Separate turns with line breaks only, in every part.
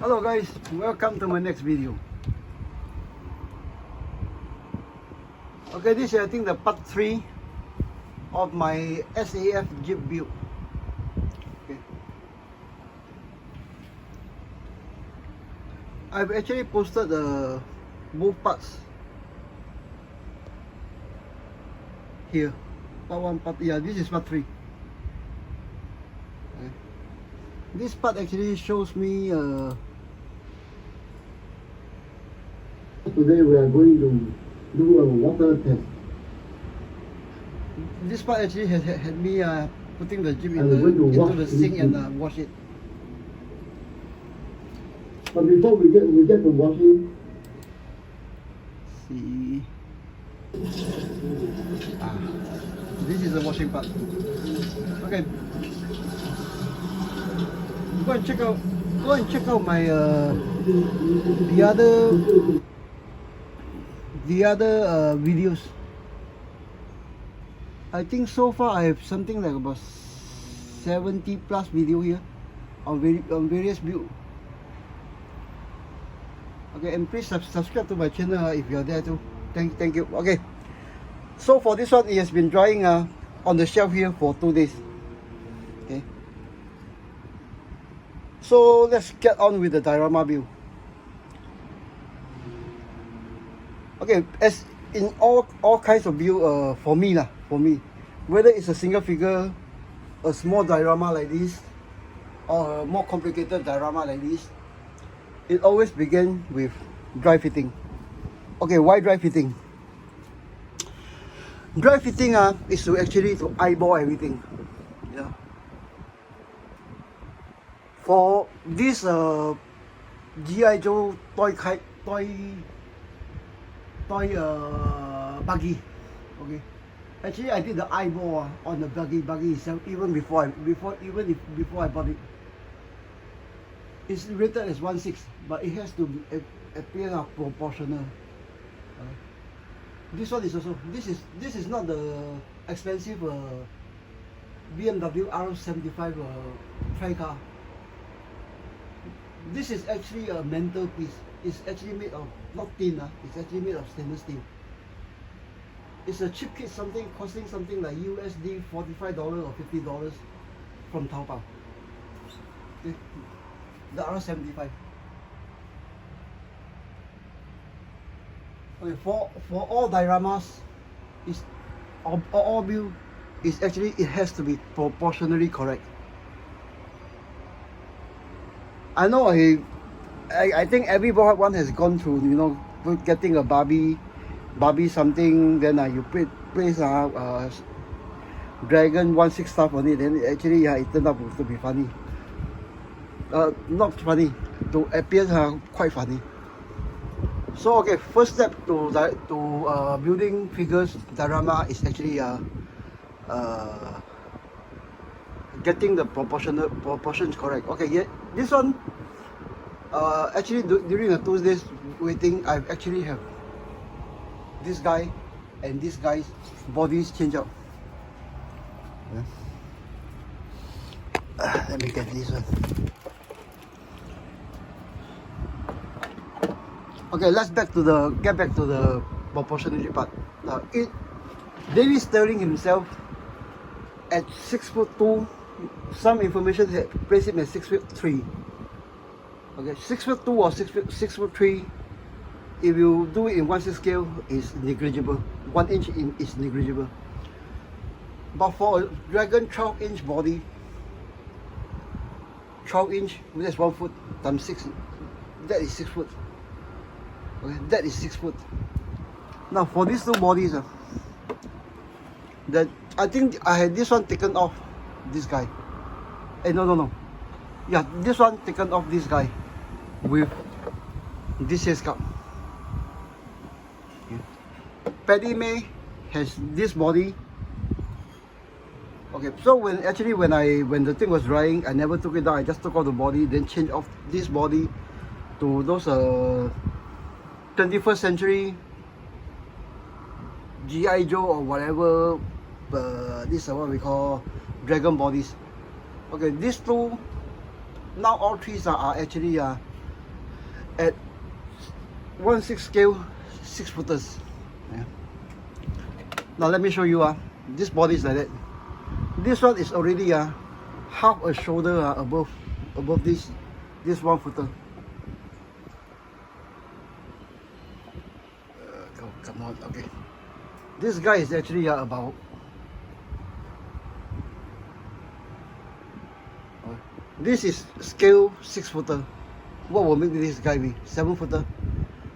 Hello guys, welcome to my next video. Okay, this is I think the part 3 of my SAS JEEP build. Okay. I've actually posted both parts here. Part 1, part, yeah, this is part 3. Okay. This part actually shows me today we are going to do a water test. This part actually had me putting the JEEP into the sink and wash it. But before we get to washing, see, this is the washing part. Okay, go and check out my the other videos. I think so far I have something like about 70 plus video here on various build. Okay, and please subscribe to my channel if you are there too. Thank you. Okay, so for this one, it has been drying on the shelf here for 2 days. Okay, so let's get on with the diorama build. Okay, as in all kinds of build, for me, whether it's a single figure, a small diorama like this, or a more complicated diorama like this, it always begins with dry fitting. Okay, why dry fitting? Dry fitting is to actually to eyeball everything. Yeah. For this G.I. Joe toy buggy. Okay, actually I did the eyeball on the buggy itself even before I bought it. It's rated as 1/6, but it has to appear proportional. This one is also this is not the expensive BMW R75 tri car. This is actually a metal piece. It's actually made of not tin, it's actually made of stainless steel. It's a cheap kit, costing something like USD $45 or $50 from Taobao. Okay. The R75. Okay, for all dioramas, is all build is actually it has to be proportionally correct. I know I think everyone has gone through, you know, getting a Barbie something, then you place Dragon 1/6 stuff on it, then actually it turned out to be funny. Not funny, to appear quite funny. So okay, first step to building figures diorama is actually getting the proportions correct. Okay, yeah, this one actually during the 2 days waiting, I actually have this guy and this guy's bodies change out. Yeah. Let me get this one. Okay, let's get back to the proportionality part. Davey Sterling himself at 6'2", some information place him at 6'3". Okay, 6'2" or 6'3". If you do it in 1/6 scale, is negligible. 1 inch is negligible. But for a Dragon 12-inch body, 12 inch, that's 1 foot times 6. That is 6 foot. Okay, that is 6 foot. Now for these two bodies, that I think I had this one taken off this guy. No. Yeah, this one taken off this guy with this haircut. Okay. Paddy May has this body. Okay, so when the thing was drying, I never took it down. I just took off the body, then changed off this body to those 21st century G.I. Joe or whatever. This is what we call Dragon bodies. Okay, these two, now all three are actually at 1/6 scale, 6 footers. Yeah. Now let me show you. This body is like that. This one is already half a shoulder above this 1 footer. Oh, come on, okay. This guy is actually about this is scale 6 footer. What will make this guy be 7 footer?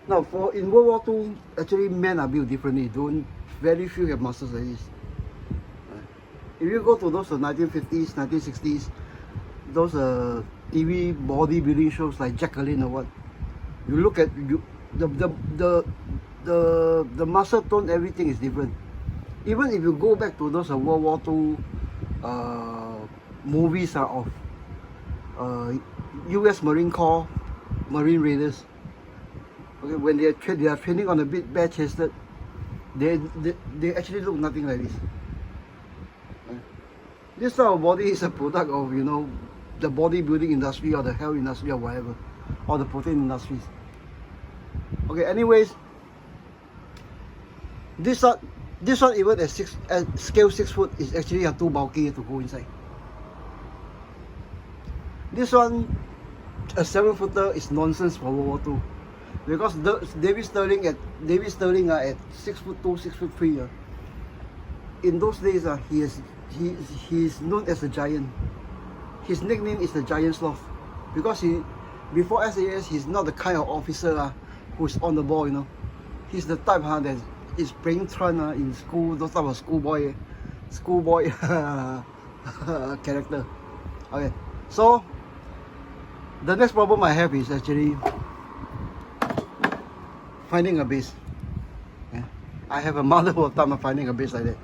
Now in World War II, actually men are built differently. Very few have muscles like this. If you go to those 1950s, 1960s, those TV bodybuilding shows like Jacqueline or what, you look at the muscle tone, everything is different. Even if you go back to those World War II movies of US Marine Corps, Marine Raiders, okay, when they are training on a bit bare-chested, they actually look nothing like this. This type of body is a product of, you know, the bodybuilding industry or the health industry or whatever, or the protein industries. Okay, anyways, this one even at scale 6 foot is actually too bulky to go inside. This one, a 7 footer, is nonsense for World War II, because David Sterling at 6'2", 6'3". In those days, he is known as a giant. His nickname is the Giant Sloth, because before SAS, he's not the kind of officer who's on the ball, you know. He's the type that is playing truant in school, those type of schoolboy character. Okay, so the next problem I have is actually finding a base. Yeah. I have a marvel of time finding a base like that.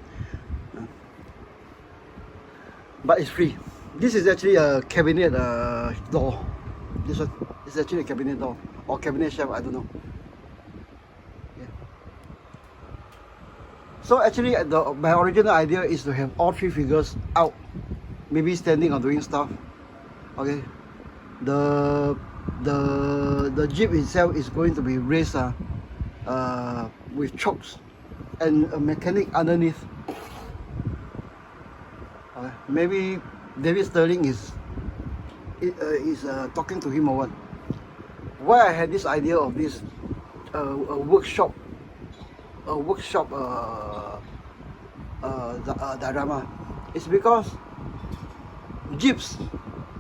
But it's free. This is actually a cabinet door. This one is actually a cabinet door or cabinet shelf, I don't know. Yeah. So actually, my original idea is to have all 3 figures out, maybe standing or doing stuff. Okay, the jeep itself is going to be raised with chokes and a mechanic underneath. Maybe David Sterling is talking to him or what. Why I had this idea of this workshop diorama is because jeeps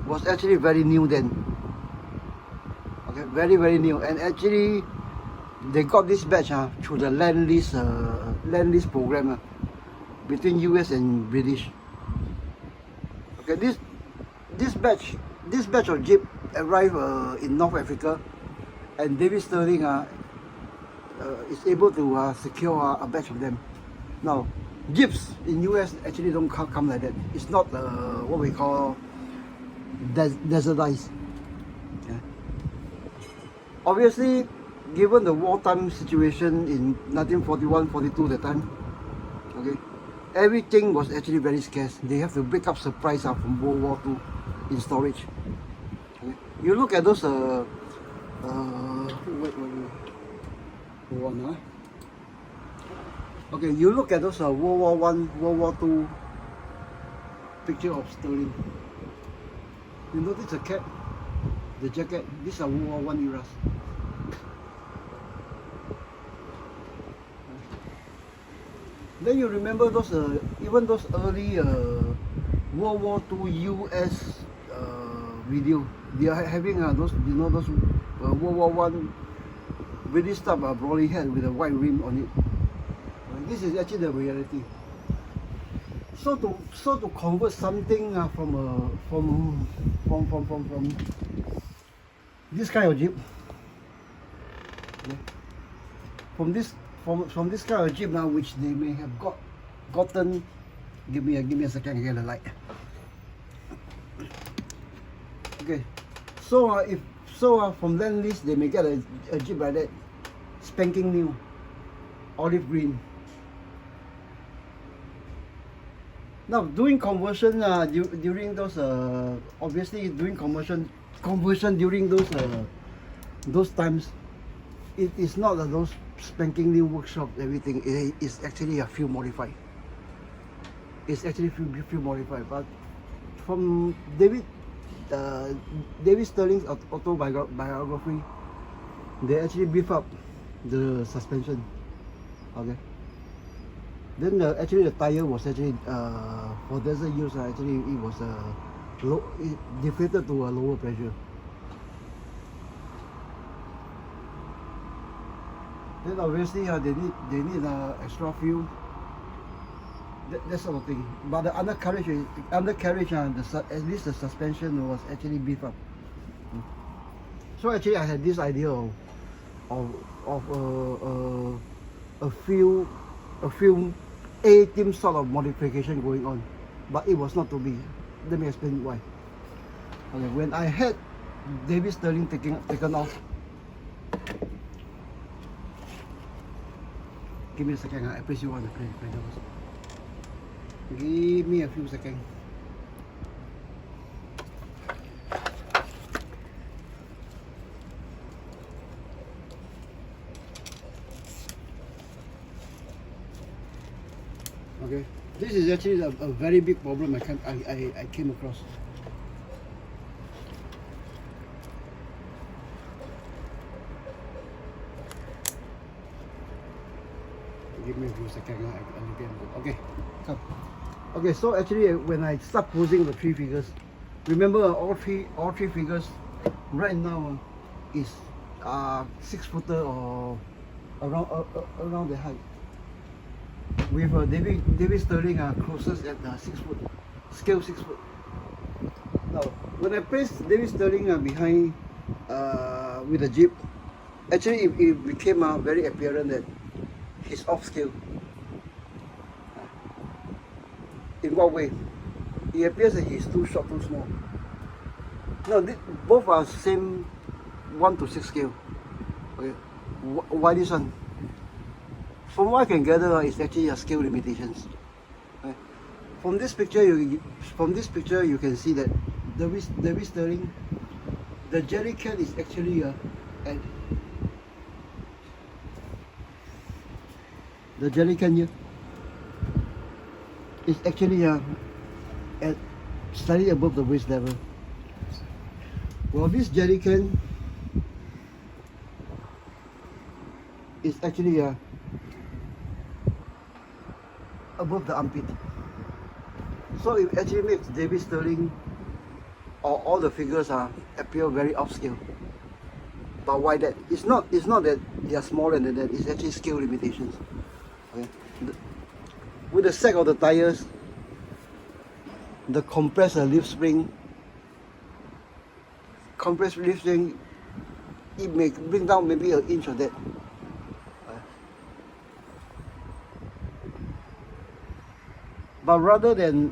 was actually very new then. Okay, very new, and actually they got this batch through the land lease program between US and British. Okay, this batch of jeep arrived in North Africa, and David Sterling is able to secure a batch of them. Now, jeeps in US actually don't come like that. It's not what we call desertized. Okay. Obviously, given the wartime situation in 1941-42 that time, okay, everything was actually very scarce. They have to break up supplies from World War II in storage. Okay. You look at those wait. Hold on, okay, you look at those World War I, World War II picture of Sterling. You notice the cap, the jacket. These are World War I eras. Then you remember those even those early World War II US video. They are having those, you know, those World War I British stuff Broly had with a white rim on it. This is actually the reality. So to convert something from this kind of jeep, okay, from this kind of jeep now, which they may have gotten. Give me a second to get the light. Okay, so from land lease they may get a jeep like that, spanking new, olive green. Now doing conversion during those obviously doing conversion during those those times, it is not those spanking new workshop, everything. It is actually a few modified. It's actually few modified. But from David Sterling's autobiography, they actually beef up the suspension. Okay. Then actually the tire was actually for desert use. Actually it was it deflated to a lower pressure. Then obviously they need extra fuel. That sort of thing. But the undercarriage, at least the suspension was actually beefed up. So actually I had this idea of a few A-team sort of modification going on, but it was not to be. Let me explain why. Okay, when I had David Sterling taken off, give me a second. I press you on the play. Give me a few seconds. Okay, this is actually a very big problem I came across. Give me a few seconds. Okay, come. Okay, so actually when I start posing the three figures, remember all three figures right now is 6 footer or around the height. With David Sterling closest at 6 foot, scale 6 foot. Now when I place David Sterling behind with the Jeep, actually it became very apparent that he's off scale. In what way? It appears that he's too short, too small. No, both are same 1 to 6 scale. Okay, why this one? From what I can gather, it's actually a scale limitations. Okay. From this picture, you can see that David Sterling, the jerry can is actually at the jerry can here is actually at slightly above the waist level. Well, this jerry can is actually above the armpit. So it actually makes David Sterling or all the figures appear very off scale. But why that? It's not that they are smaller than that. It's actually scale limitations. Okay. With the sack of the tires, the compressed leaf spring, it may bring down maybe an inch of that. But rather than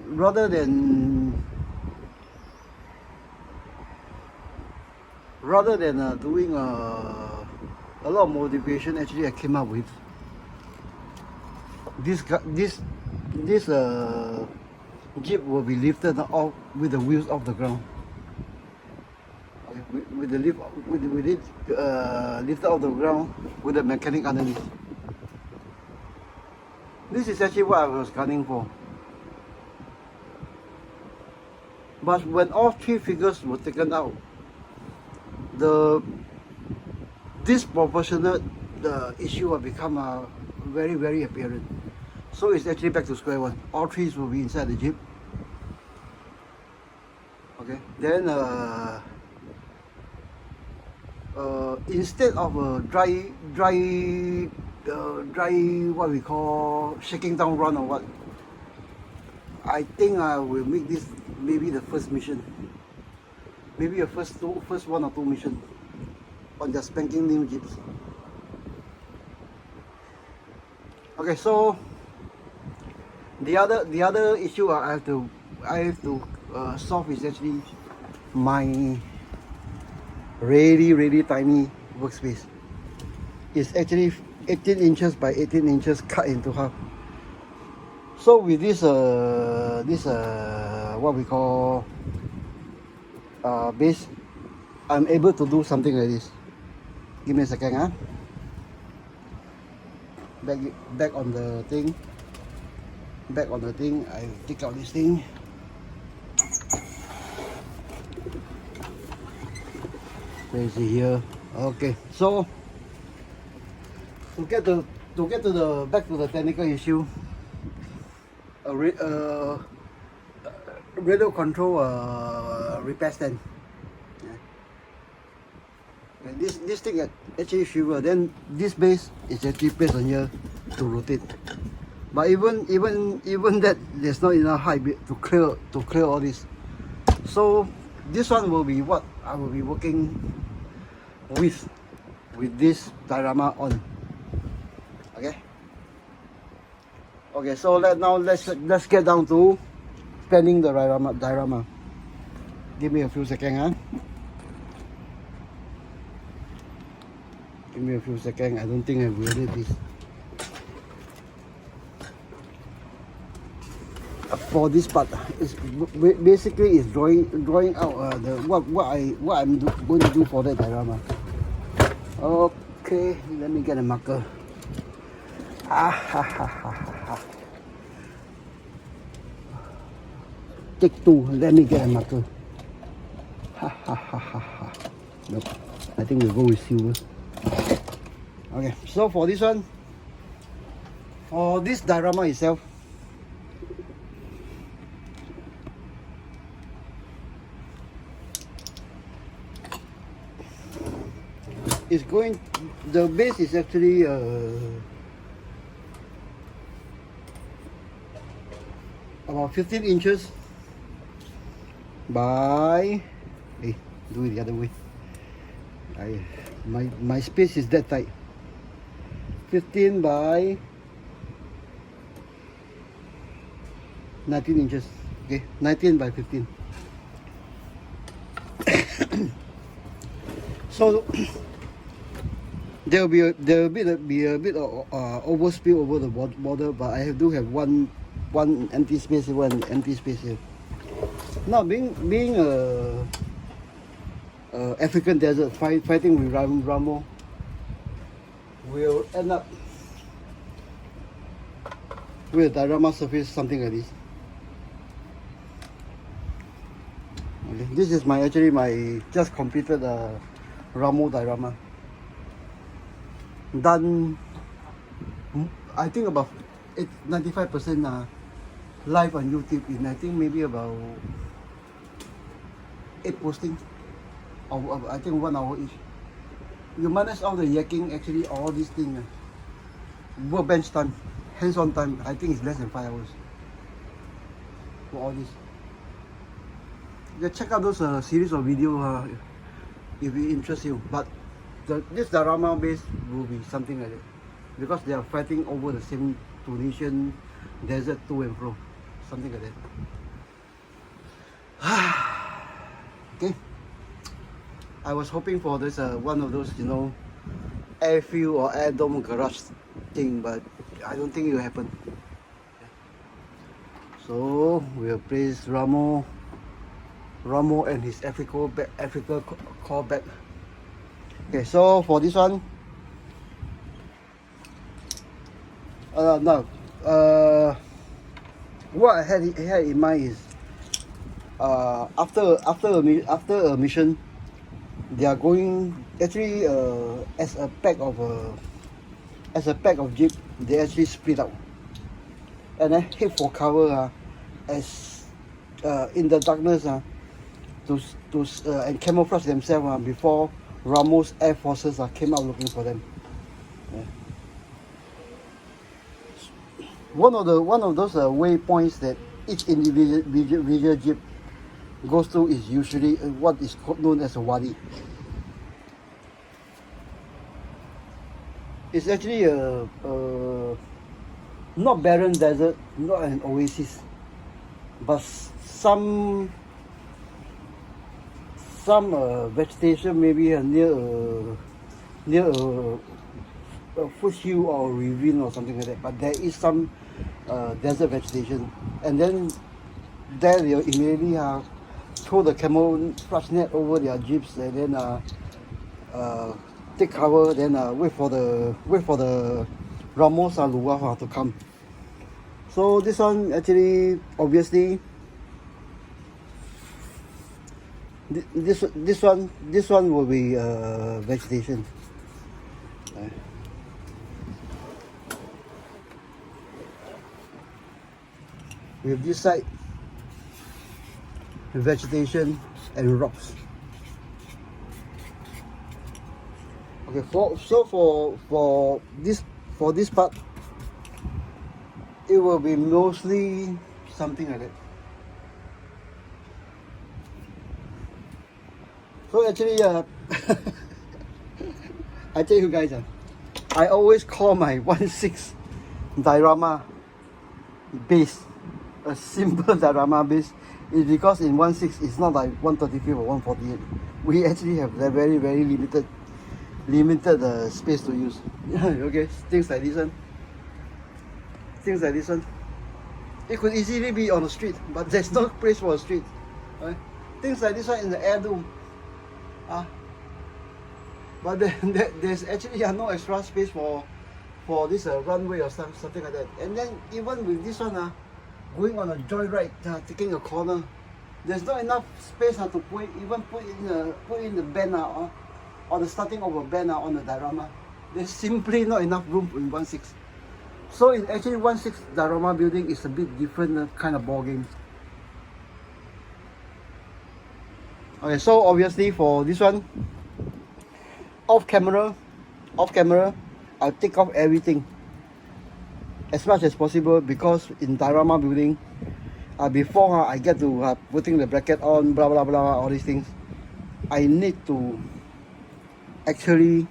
doing a lot of modification, actually I came up with this Jeep will be lifted off with the wheels off the ground. Okay, with it lifted off the ground with the mechanic underneath. This is actually what I was gunning for. But when all three figures were taken out, disproportionate issue will become very, very apparent. So it's actually back to square one. All trees will be inside the Jeep. Okay. Then instead of a dry what we call shaking down run or what, I think I will make this maybe the first mission. Maybe a first 1 or 2 mission on the spanking new Jeeps. Okay, so the other issue I have to solve is actually my really tiny workspace. It's actually 18 inches by 18 inches cut into half. So with this what we call base, I'm able to do something like this. Give me a second, huh? Back on the thing. Back on the thing. I take out this thing. Where is it here? Okay, so to get to the back to the technical issue, radio control repair stand. Yeah. This thing actually swivel. Then this base is actually placed on here to rotate. But even that, there's not enough height to clear all this. So this one will be what I will be working with this diorama on. Okay, so let's get down to spanning the diorama. Give me a few seconds, huh? Give me a few seconds. I don't think I will need this. For this part, it's basically drawing out the what I'm going to do for that diorama. Okay, let me get a marker. Take two. Let me get a marker. Nope. I think we'll go with silver. Okay, so for this one, for this diorama itself, it's going. The base is actually about 15 inches by. Hey, do it the other way. My space is that tight. 15 by 19 inches. Okay, 19 by 15. So there will be a bit of overspill over the border, but I do have one empty space here, one empty space here. Now being African desert fighting with Ramo, will end up with a diorama surface something like this. Okay, this is my just completed Ramo diorama. Done, I think about 95% live on YouTube in I think maybe about 8 posting, or I think 1 hour each. You minus all the yakking, actually all these things, workbench time, hands-on time, I think it's less than 5 hours for all this. You check out those series of videos if it interests you. But this diorama base will be something like that, because they are fighting over the same Tunisian desert to and fro, something like that. Okay, I was hoping for this one of those, airfield or air dome garage thing, but I don't think it will happen. So we'll place Ramo and his Africa call back. Okay, so for this one, what I had in mind is, after a mission, they are going actually as a pack of jeep. They actually split up and then head for cover as in the darkness to and camouflage themselves before Ramo's air forces came out looking for them. Yeah. One of those waypoints that each individual jeep goes to is usually what is known as a wadi. It's actually a not barren desert, not an oasis, but some vegetation, maybe near a foothill or ravine or something like that. But there is some desert vegetation, and then there they immediately throw the camouflage net over their jeeps, and then take cover, then wait for the Ramos or Luwa to come. So this one actually obviously this one will be vegetation. With this side vegetation and rocks. Okay, for this part, it will be mostly something like that. So actually, I tell you guys, I always call my 1/6 diorama base a simple diorama base, is because in 1/6 it's not like 135 or 148. We actually have a very limited space to use. Okay, things like this one. It could easily be on the street, but there's no place for a street. Right? Things like this one in the air dome. But then there's actually no extra space for this runway or something like that. And then even with this one, going on a joyride, taking a corner, there's not enough space to put in the bend or the starting of a bend on the diorama. There's simply not enough room in 1/6. So in actually 1/6 diorama building is a bit different kind of ball game. Okay, so obviously for this one, off camera, I'll take off everything as much as possible, because in diorama building, before I get to putting the bracket on, blah blah blah, all these things, I need to actually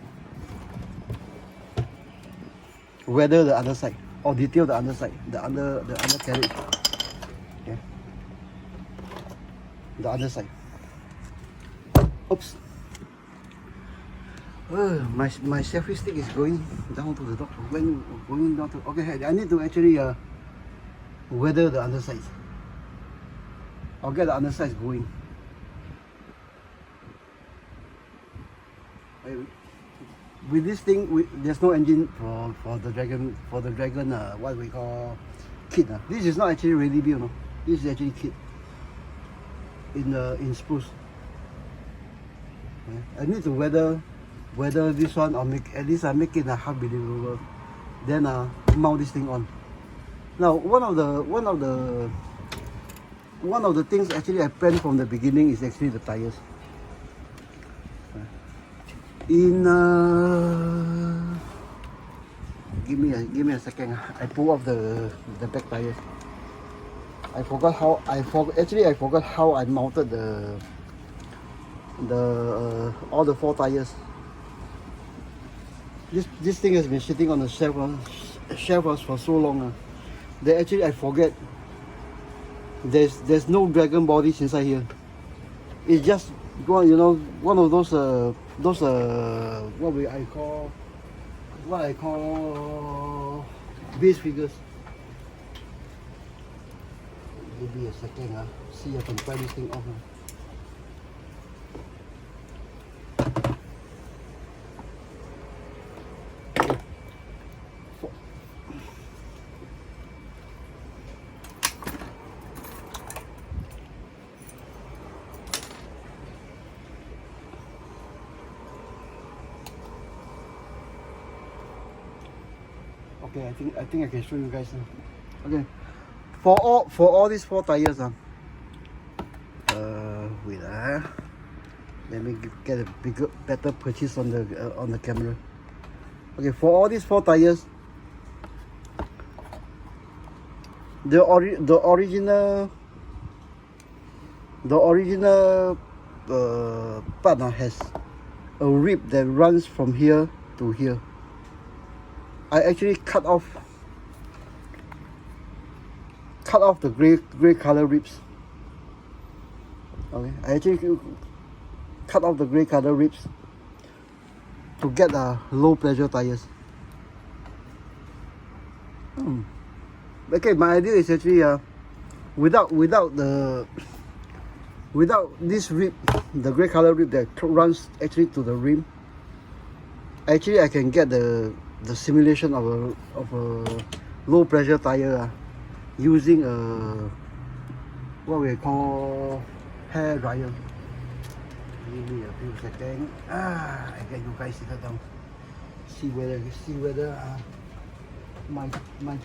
weather the other side or detail the underside, the under carriage. Okay, the other side. Oops. My selfie stick is going down to the top. When going down to, okay, I need to actually weather the underside. I'll get the underside going. With this thing, there's no engine for the Dragon what we call kit. This is not actually ready build. No? This is actually kit in spruce. Okay. I need to weather this one, or make it a half believable. Then mount this thing on. Now one of the things actually I planned from the beginning is actually the tires. In give me a second. I pull off the back tires. I forgot how I mounted all the 4 tires. This thing has been sitting on the shelf for so long that actually I forget there's no dragon bodies inside here. It's just one of those what I call base figures. Give me a second, see if I can try this thing off. Okay, I think I can show you guys now. Okay, for all these 4 tires, wait, let me get a better purchase on the camera. Okay, for all these 4 tires, the original part has a rib that runs from here to here. I actually cut off the gray color ribs. Okay, I actually cut off the gray color ribs to get low pressure tires. Okay, my idea is actually without this rib, the gray color rib that runs actually to the rim, actually I can get the simulation of a low pressure tire using a what we call hair dryer. Give me a few seconds. I get you guys sit down. See whether my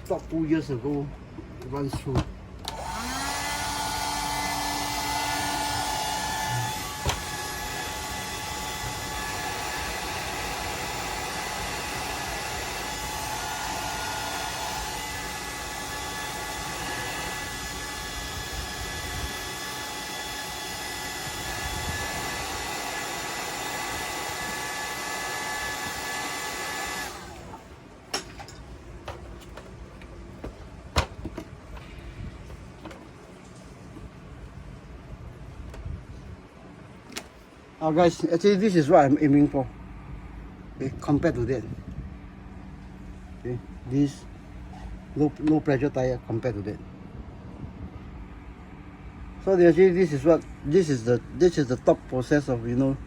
top 2 years ago runs through. Guys, actually this is what I'm aiming for. Okay, compared to that. Okay, this low pressure tire compared to that. So actually this is the top process of, you know,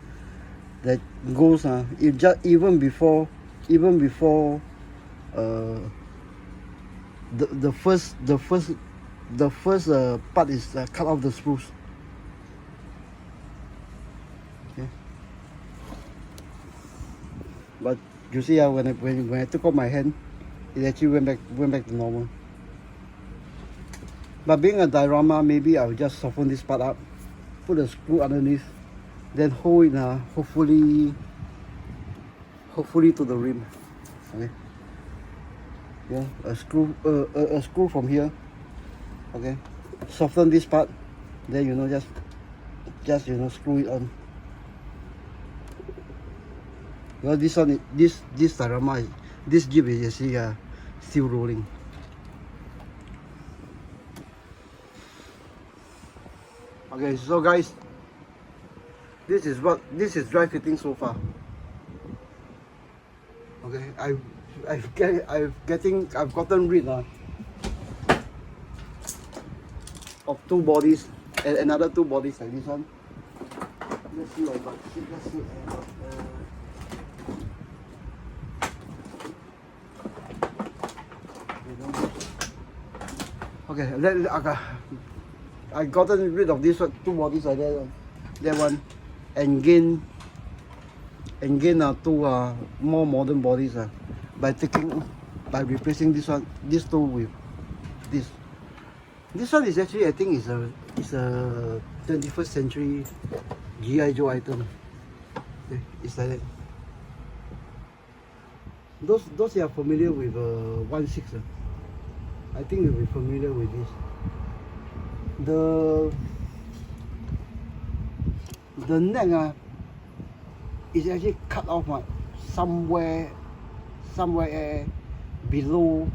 that goes if just even before the first part is cut off the spruce. Okay. But you see when I took off my hand, it actually went back to normal. But being a diorama, maybe I'll just soften this part up, put a screw underneath, then hold it hopefully to the rim. Okay. Yeah, a screw from here. Okay. Soften this part, then, you know, just you know, screw it on. Well, this diorama, this Jeep is actually still rolling. Okay, so guys, this is dry fitting so far. Okay, I've gotten rid of 2 bodies and another 2 bodies like this one. Let's see what about okay, I gotten rid of these 2 bodies like that one, and gain 2 more modern bodies by replacing these 2 with this. This one is actually, I think, is a 21st century G.I. Joe item. Okay, it's like that. Those who are familiar with 1.6, I think you'll be familiar with this. The neck is actually cut off somewhere below.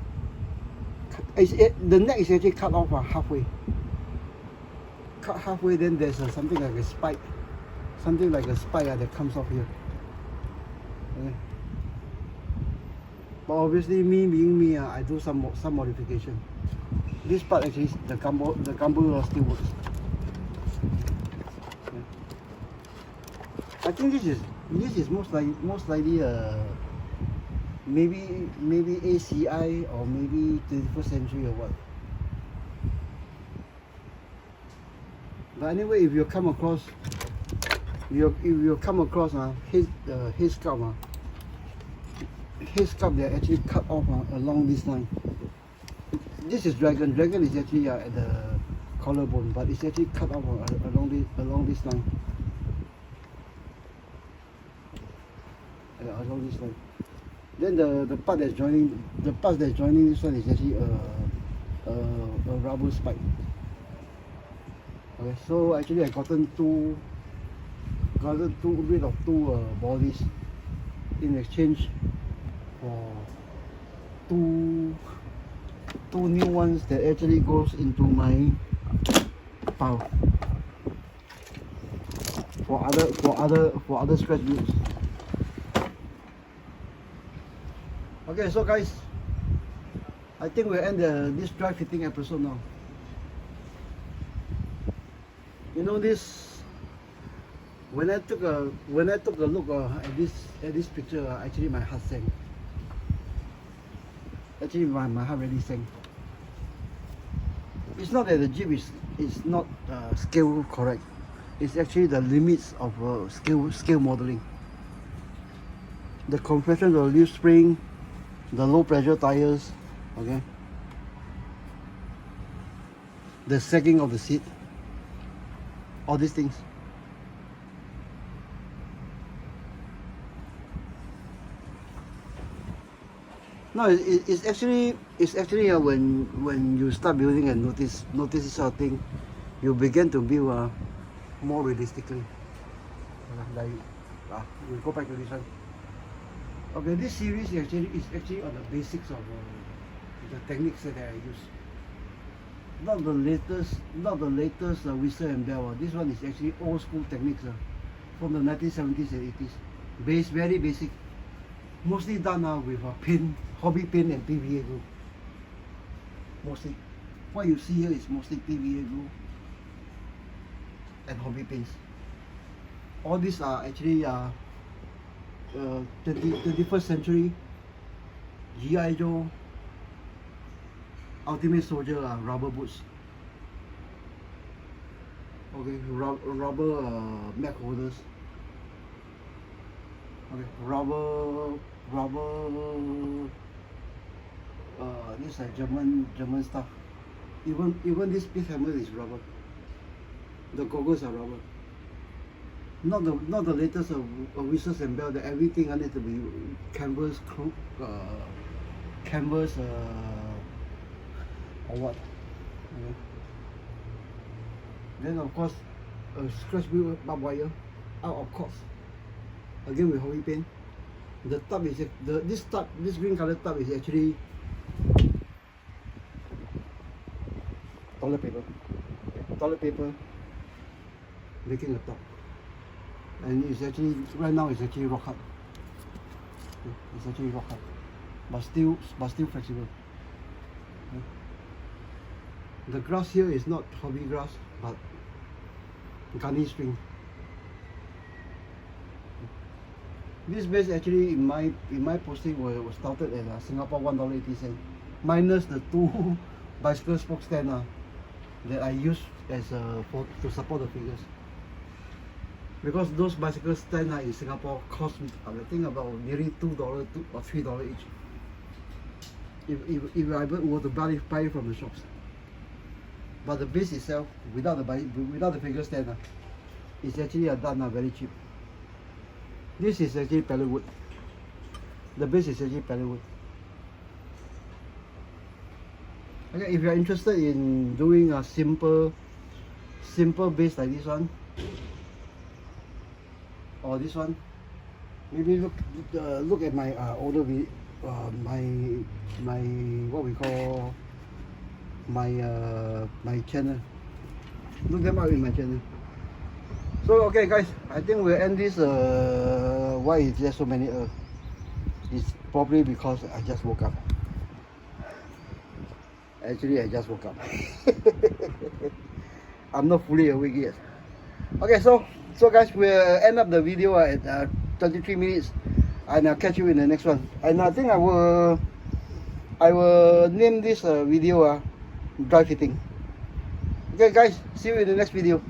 The neck is actually cut off halfway. Cut halfway, then there's something like a spike, that comes off here. Okay. But obviously, me being me, I do some modification. This part actually, the gumbo still works. Okay. I think this is most likely maybe ACI or maybe 21st century or what. But anyway, if you come across his scalp, they are actually cut off along this line. This is Dragon. Dragon is actually at the collarbone, but it's actually cut off along this line. Along this line. Then the part that's joining this one is actually a rubber spike. Okay, so actually I gotten rid of 2 bodies in exchange for 2 new ones that actually goes into my pile for other scratch builds. Okay, so guys, I think we'll end this dry fitting episode now. You know, this when I took a look at this picture, actually my heart sank. Actually, my heart really sank. It's not that the Jeep is not scale correct. It's actually the limits of scale modeling. The compression of the leaf spring, the low pressure tires, okay. The sagging of the seat, all these things. No, it's actually when you start building and notice this sort of thing, you begin to build more realistically. Like we go back to this one. Okay, this series is actually on the basics of the techniques that I use. Not the latest whistle and bell. This one is actually old school techniques from the 1970s and 80s. Very basic. Mostly done with a pin, hobby pin and PVA glue. Mostly. What you see here is mostly PVA glue and hobby pins. All these are actually 21st century G.I. Joe Ultimate Soldier rubber boots. Okay, rubber mag holders. Okay, rubber this is German stuff. Even this piece helmet is rubber. The goggles are rubber. Not the latest whistles and bells. That everything needs to be canvas, canvas or what. Okay. Then of course a scratch wheel barbed wire out of course. Again with hobby paint. The tub is this green color tub is actually toilet paper making a tub, and it's actually right now it's actually rock hard. It's actually rock hard, but still flexible. The grass here is not hobby grass but gunny string. This base actually in my posting was started at Singapore $1.80, minus the 2 bicycle spoke stand that I use as to support the figures. Because those bicycle stand in Singapore cost me I think about nearly $2 or $3 each. If I were to buy it from the shops. But the base itself, without the figure stand, is actually done very cheap. This is actually pallet wood. The base is actually pallet wood. Okay, if you are interested in doing a simple base like this one or this one, maybe look at my older my what we call my channel. Look them up in my channel. So okay guys, I think we'll end this. Why is there so many it's probably because I just woke up. Actually I just woke up. I'm not fully awake yet. Okay, so guys, we'll end up the video at 23 minutes and I'll catch you in the next one. And I think I will name this video dry fitting. Okay guys, see you in the next video.